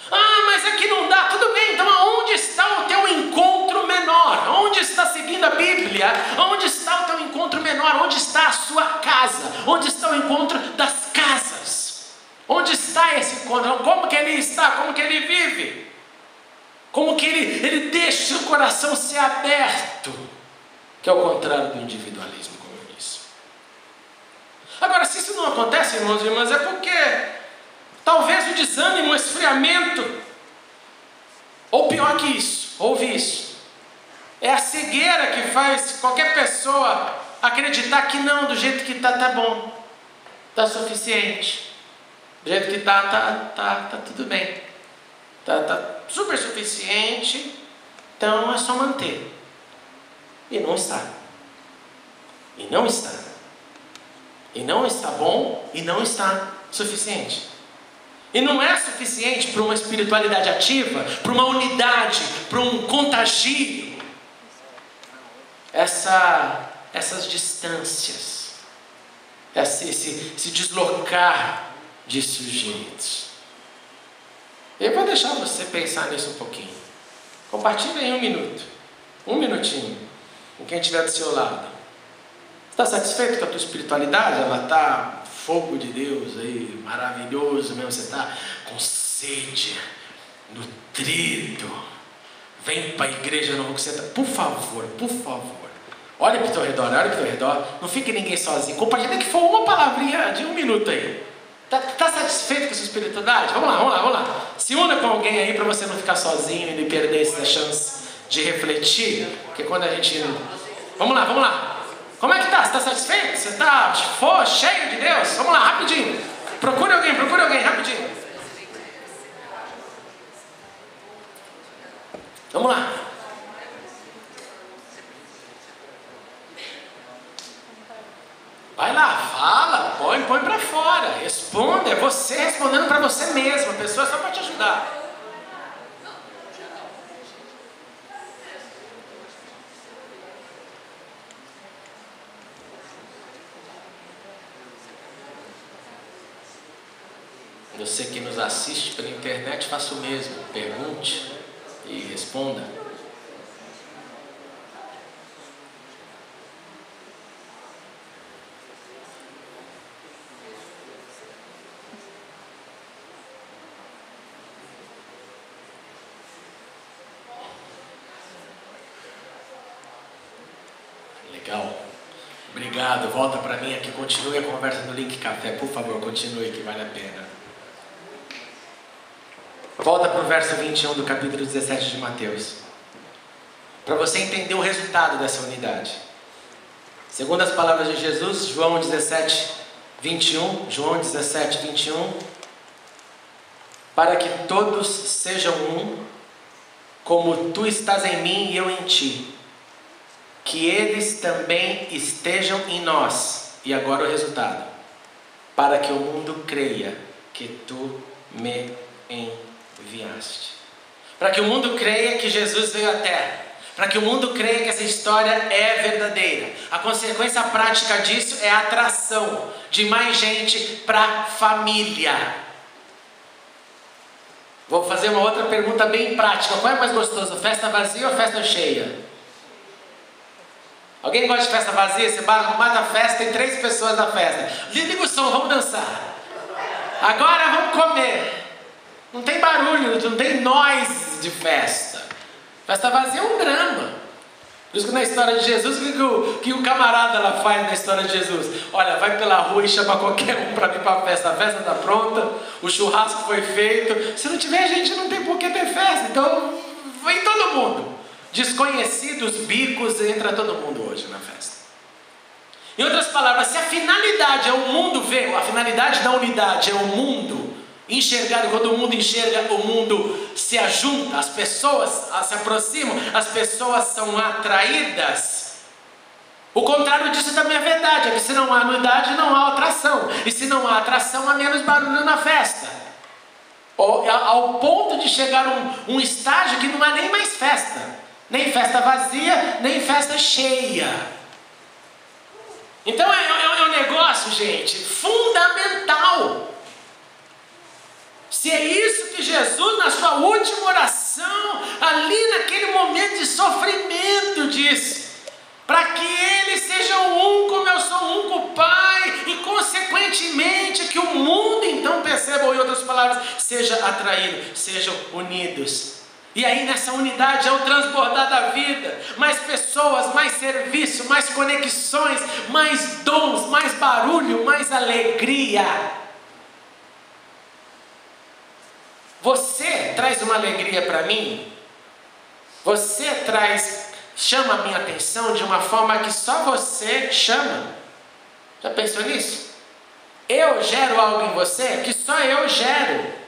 Mas aqui não dá. Tudo bem, então aonde está o teu encontro menor? Onde está, seguindo a Bíblia, onde está o teu encontro menor? Onde está a sua casa? Onde está o encontro das casas? Onde está esse encontro? Como que ele está? Como que ele vive? Como que ele deixa o coração ser aberto? Que é o contrário do individualismo, como eu disse. Agora, se isso não acontece, irmãos e irmãs, é porque talvez o desânimo, o esfriamento, ou pior que isso, ouve isso, é a cegueira que faz qualquer pessoa acreditar que não, do jeito que está, tá bom, está suficiente, do jeito que tá tudo bem, tá super suficiente, então é só manter. E não está. E não está. E não está bom, e não está suficiente. E não é suficiente para uma espiritualidade ativa, para uma unidade, para um contagio. Essas distâncias, esse deslocar de sujeitos. Eu vou deixar você pensar nisso um pouquinho. Compartilhe em 1 minuto. 1 minutinho. Com quem estiver do seu lado. Está satisfeito com a tua espiritualidade? Ela está fogo de Deus aí, maravilhoso mesmo. Você está com sede, nutrido. Vem para a igreja, não vou sentar. Por favor. Olha para o teu redor, Não fique ninguém sozinho. Compartilha que for uma palavrinha de 1 minuto aí. Está satisfeito com a sua espiritualidade? Vamos lá. Se una com alguém aí para você não ficar sozinho e não perder essa chance de refletir. Porque quando a gente... Vamos lá. Como é que está? Você está satisfeito? Você está cheio de Deus? Vamos lá, rapidinho. Procure alguém, rapidinho. Vamos lá. Vai lá, fala, põe para fora, responda, é você respondendo para você mesmo, a pessoa é só para te ajudar. Você que nos assiste pela internet, faça o mesmo, pergunte e responda. Legal. Obrigado. Volta para mim aqui. Continue a conversa no Link Café. Por favor, continue que vale a pena. Volta para o verso 21 do capítulo 17 de Mateus. Para você entender o resultado dessa unidade. Segundo as palavras de Jesus, João 17, 21. Para que todos sejam um, como tu estás em mim e eu em ti. Que eles também estejam em nós. E agora o resultado. Para que o mundo creia que tu me enviaste. Para que o mundo creia que Jesus veio à Terra. Para que o mundo creia que essa história é verdadeira. A consequência prática disso é a atração de mais gente para a família. Vou fazer uma outra pergunta bem prática. Qual é mais gostoso? Festa vazia ou festa cheia? Alguém gosta de festa vazia? Você mata a festa, tem 3 pessoas na festa. Liga o som, vamos dançar. Agora vamos comer. Não tem barulho, não tem noise de festa. Festa vazia é um drama. Por isso que na história de Jesus, o que o camarada lá faz na história de Jesus? Olha, vai pela rua e chama qualquer um para vir para a festa. A festa está pronta, o churrasco foi feito. Se não tiver gente, não tem por que ter festa. Então, vem todo mundo. Desconhecidos, bicos, entra todo mundo hoje na festa. Em outras palavras, se a finalidade é o mundo ver, a finalidade da unidade é o mundo enxergar, e quando o mundo enxerga, o mundo se ajunta, as pessoas se aproximam, as pessoas são atraídas. O contrário disso também é verdade, é que se não há unidade, não há atração. E se não há atração, há menos barulho na festa. Ao ponto de chegar um estágio que não há nem mais festa. Nem festa vazia, nem festa cheia. Então é um negócio, gente, fundamental. Se é isso que Jesus, na sua última oração, ali naquele momento de sofrimento, disse: para que eles sejam um como eu sou um com o Pai, e consequentemente que o mundo então perceba, ou em outras palavras, seja atraído, sejam unidos. E aí nessa unidade é o transbordar da vida, mais pessoas, mais serviço, mais conexões, mais dons, mais barulho, mais alegria. Você traz uma alegria para mim, você chama a minha atenção de uma forma que só você chama. Já pensou nisso? Eu gero algo em você que só eu gero.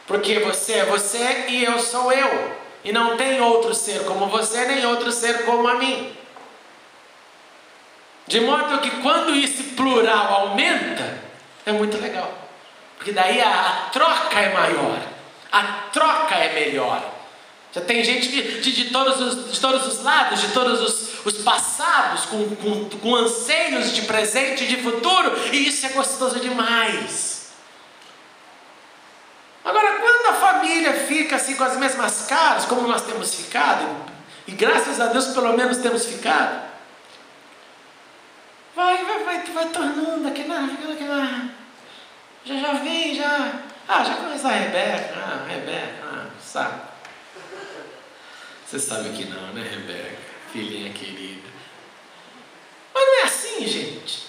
Porque você é você e eu sou eu. E não tem outro ser como você, nem outro ser como a mim. De modo que quando esse plural aumenta, é muito legal. Porque daí a troca é maior. A troca é melhor. Já tem gente de todos os lados, de todos os passados, com anseios de presente e de futuro, e isso é gostoso demais. Agora, quando a família fica assim com as mesmas caras, como nós temos ficado, e graças a Deus pelo menos temos ficado, vai tornando aquela, já vem, já começa a Rebeca, sabe? Você sabe que não, né, Rebeca? Filhinha querida. Mas não é assim, gente.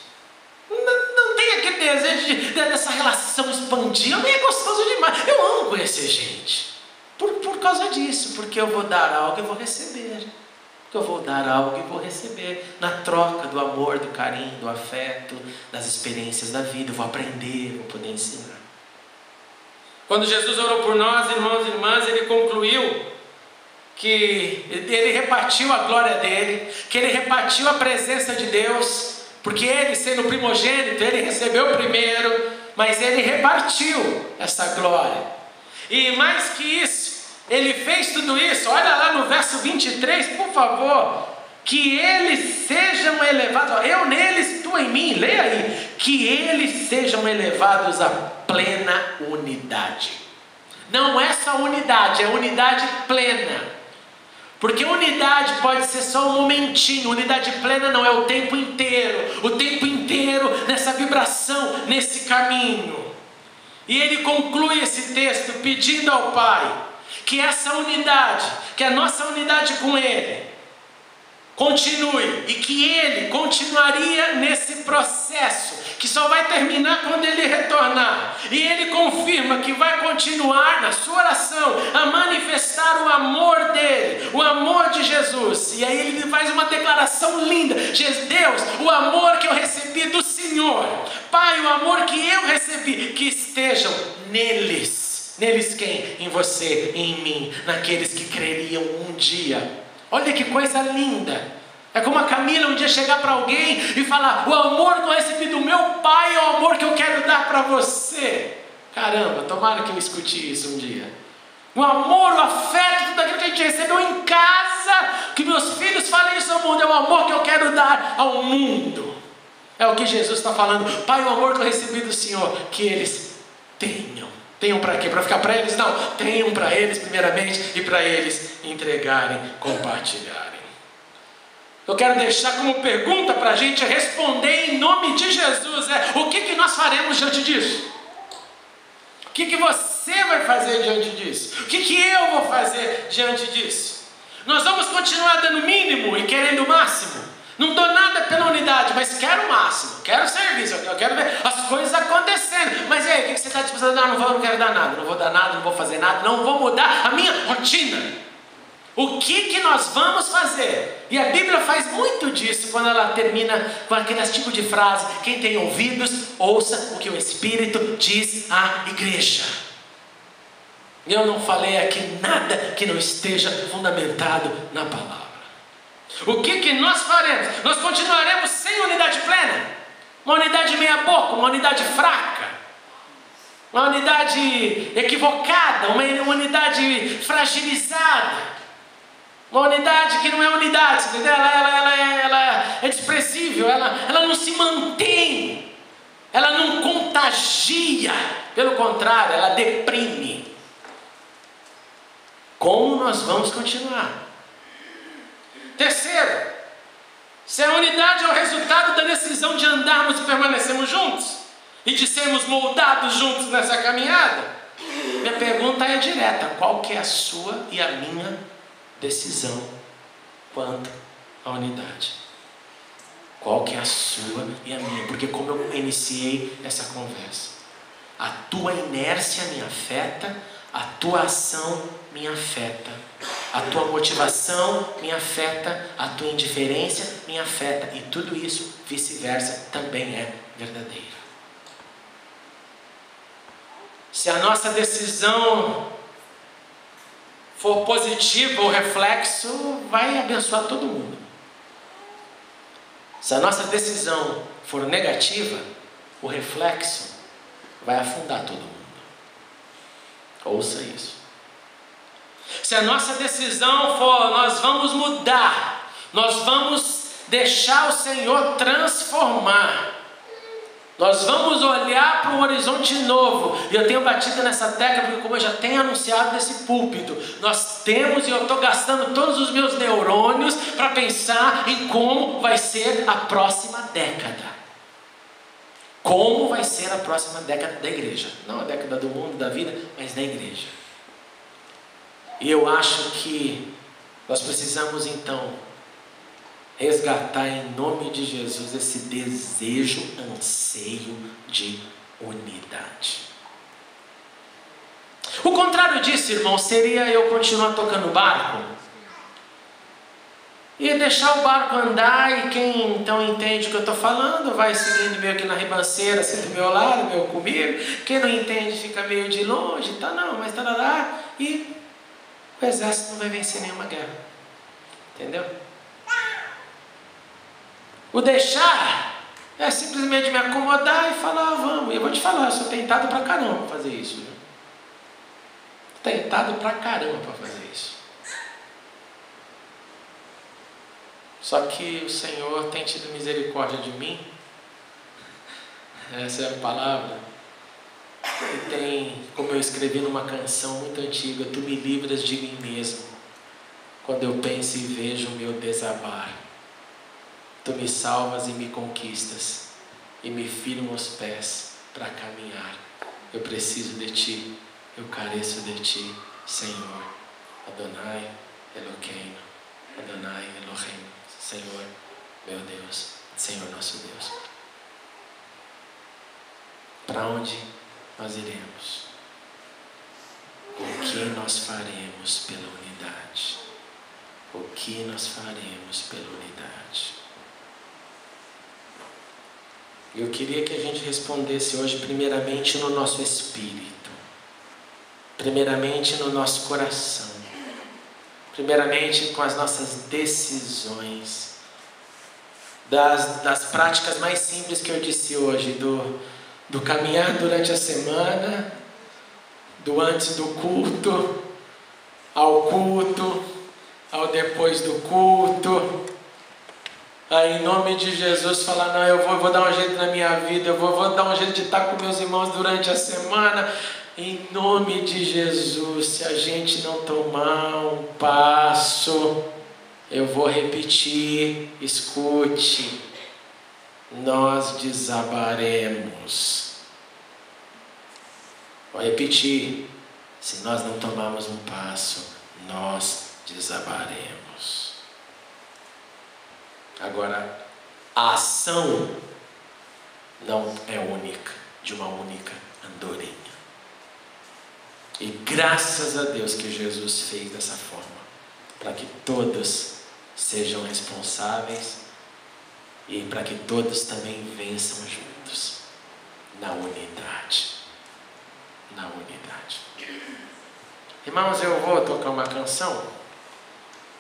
Não tem aquele desejo dessa relação expandir. É gostoso demais. Eu amo conhecer gente. Por causa disso. Porque eu vou dar algo e vou receber. Porque eu vou dar algo e vou receber. Na troca do amor, do carinho, do afeto, das experiências da vida. Eu vou aprender, vou poder ensinar. Quando Jesus orou por nós, irmãos e irmãs, Ele concluiu que Ele repartiu a glória dele, que Ele repartiu a presença de Deus, porque Ele, sendo primogênito, Ele recebeu primeiro, mas Ele repartiu essa glória. E mais que isso, Ele fez tudo isso. Olha lá no verso 23, por favor. Que eles sejam elevados, eu neles, tu em mim, leia aí. Que eles sejam elevados à plena unidade. Não é só unidade, é unidade plena. Porque unidade pode ser só um momentinho, unidade plena não, é o tempo inteiro nessa vibração, nesse caminho. E ele conclui esse texto pedindo ao Pai que essa unidade, que a nossa unidade com Ele, continue, e que Ele continuaria nesse processo, que só vai terminar quando Ele retornar. E Ele confirma que vai continuar na sua oração a manifestar o amor dEle, o amor de Jesus. E aí Ele faz uma declaração linda: Deus, o amor que eu recebi do Senhor, Pai, o amor que eu recebi, que estejam neles. Neles quem? Em você, em mim, naqueles que creriam um dia. Olha que coisa linda. É como a Camila um dia chegar para alguém e falar: o amor que eu recebi do meu pai é o amor que eu quero dar para você. Caramba, tomara que eu escute isso um dia. O amor, o afeto, tudo aquilo que a gente recebeu em casa, que meus filhos falem isso ao mundo, é o amor que eu quero dar ao mundo. É o que Jesus está falando. Pai, o amor que eu recebi do Senhor, que eles tenham. Tenham para quê? Para ficar para eles? Não, tenham para eles primeiramente e para eles entregarem, compartilharem. Eu quero deixar como pergunta para a gente responder em nome de Jesus: o que nós faremos diante disso? O que você vai fazer diante disso? O que eu vou fazer diante disso? Nós vamos continuar dando o mínimo e querendo o máximo? Não dou nada pela unidade, mas quero o máximo, quero serviço, eu quero ver as coisas acontecendo. Mas e aí, o que você está disposto a dar? Não quero dar nada, não vou dar nada, não vou fazer nada, não vou mudar a minha rotina. O que nós vamos fazer? E a Bíblia faz muito disso quando ela termina com aquele tipo de frase: quem tem ouvidos, ouça o que o Espírito diz à igreja. Eu não falei aqui nada que não esteja fundamentado na palavra. O que nós faremos? Nós continuaremos sem unidade plena? Uma unidade meia boca, uma unidade fraca, uma unidade equivocada, uma unidade fragilizada, uma unidade que não é unidade, entendeu? Ela é desprezível, ela não se mantém, ela não contagia, pelo contrário, ela deprime. Como nós vamos continuar? Terceiro, se a unidade é o resultado da decisão de andarmos e permanecermos juntos, e de sermos moldados juntos nessa caminhada, minha pergunta é direta: qual que é a sua e a minha decisão quanto à unidade? Qual que é a sua e a minha? Porque como eu iniciei essa conversa, a tua inércia me afeta, a tua ação me afeta, a tua motivação me afeta, a tua indiferença me afeta, e tudo isso, vice-versa, também é verdadeiro. Se a nossa decisão for positiva, o reflexo vai abençoar todo mundo. Se a nossa decisão for negativa, o reflexo vai afundar todo mundo. Ouça isso. Se a nossa decisão for, nós vamos mudar, nós vamos deixar o Senhor transformar, nós vamos olhar para um horizonte novo. E eu tenho batido nessa tecla, porque como eu já tenho anunciado nesse púlpito, nós temos, e eu estou gastando todos os meus neurônios para pensar em como vai ser a próxima década. Como vai ser a próxima década da igreja. Não a década do mundo, da vida, mas da igreja. E eu acho que nós precisamos então resgatar em nome de Jesus esse desejo, anseio de unidade. O contrário disso, irmão, seria eu continuar tocando barco e deixar o barco andar, e quem então entende o que eu estou falando vai seguindo meio que na ribanceira, assim do meu lado, meio comigo. Quem não entende fica meio de longe, tá não, mas tá lá, e o exército não vai vencer nenhuma guerra. Entendeu? O deixar é simplesmente me acomodar e falar, vamos. E eu vou te falar, eu sou tentado pra caramba para fazer isso. Viu? Tentado pra caramba para fazer isso. Só que o Senhor tem tido misericórdia de mim. Essa é a palavra. E tem, como eu escrevi numa canção muito antiga, tu me livras de mim mesmo, quando eu penso e vejo o meu desabar. Tu me salvas e me conquistas, e me firma os pés para caminhar. Eu preciso de Ti, eu careço de Ti, Senhor. Adonai Eloqueinu, Adonai Elohim, Senhor meu Deus, Senhor nosso Deus. Para onde nós iremos? O que nós faremos pela unidade? O que nós faremos pela unidade? Eu queria que a gente respondesse hoje primeiramente no nosso espírito, primeiramente no nosso coração, primeiramente com as nossas decisões, das práticas mais simples que eu disse hoje, do caminhar durante a semana, do antes do culto, ao depois do culto. Aí, em nome de Jesus, falar, não, eu vou dar um jeito na minha vida, eu vou dar um jeito de estar com meus irmãos durante a semana. Em nome de Jesus, se a gente não tomar um passo, eu vou repetir, escute, nós desabaremos. Vou repetir, se nós não tomarmos um passo, nós desabaremos. Agora, a ação não é única, de uma única andorinha. E graças a Deus que Jesus fez dessa forma, para que todos sejam responsáveis e para que todos também vençam juntos, na unidade. Na unidade. Irmãos, eu vou tocar uma canção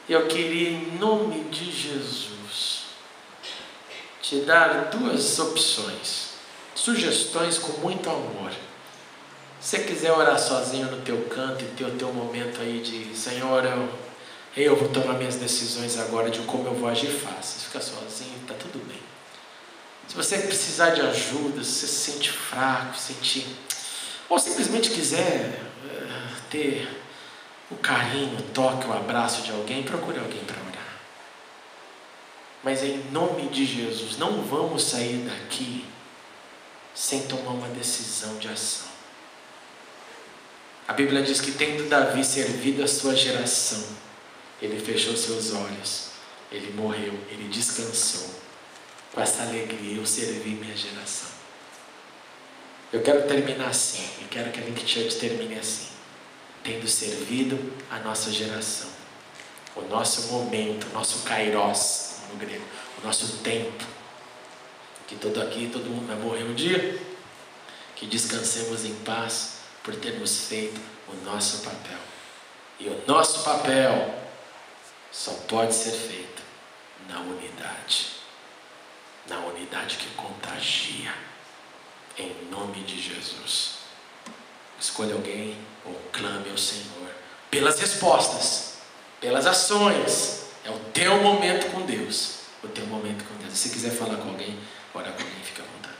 Eu queria, em nome de Jesus, te dar duas opções, sugestões com muito amor. Se você quiser orar sozinho no teu canto e ter o teu momento aí de Senhor, eu vou tomar minhas decisões agora de como eu vou agir, faça. Fica sozinho, está tudo bem. Se você precisar de ajuda, se você se sente fraco, ou simplesmente quiser ter o carinho, o toque, o abraço de alguém, procure alguém para orar. Mas em nome de Jesus, não vamos sair daqui sem tomar uma decisão de ação. A Bíblia diz que tendo Davi servido a sua geração, ele fechou seus olhos, ele morreu, ele descansou. Com essa alegria, eu servi minha geração. Eu quero terminar assim, eu quero que a Link Church termine assim, tendo servido a nossa geração, o nosso momento, o nosso kairos no grego, o nosso tempo, que todo mundo vai morrer um dia, que descansemos em paz por termos feito o nosso papel. E o nosso papel só pode ser feito na unidade que contagia, em nome de Jesus. Escolha alguém ou clame ao Senhor pelas respostas, pelas ações. É o teu momento com Deus, o teu momento com Deus. Se quiser falar com alguém, ora com alguém, fica à vontade.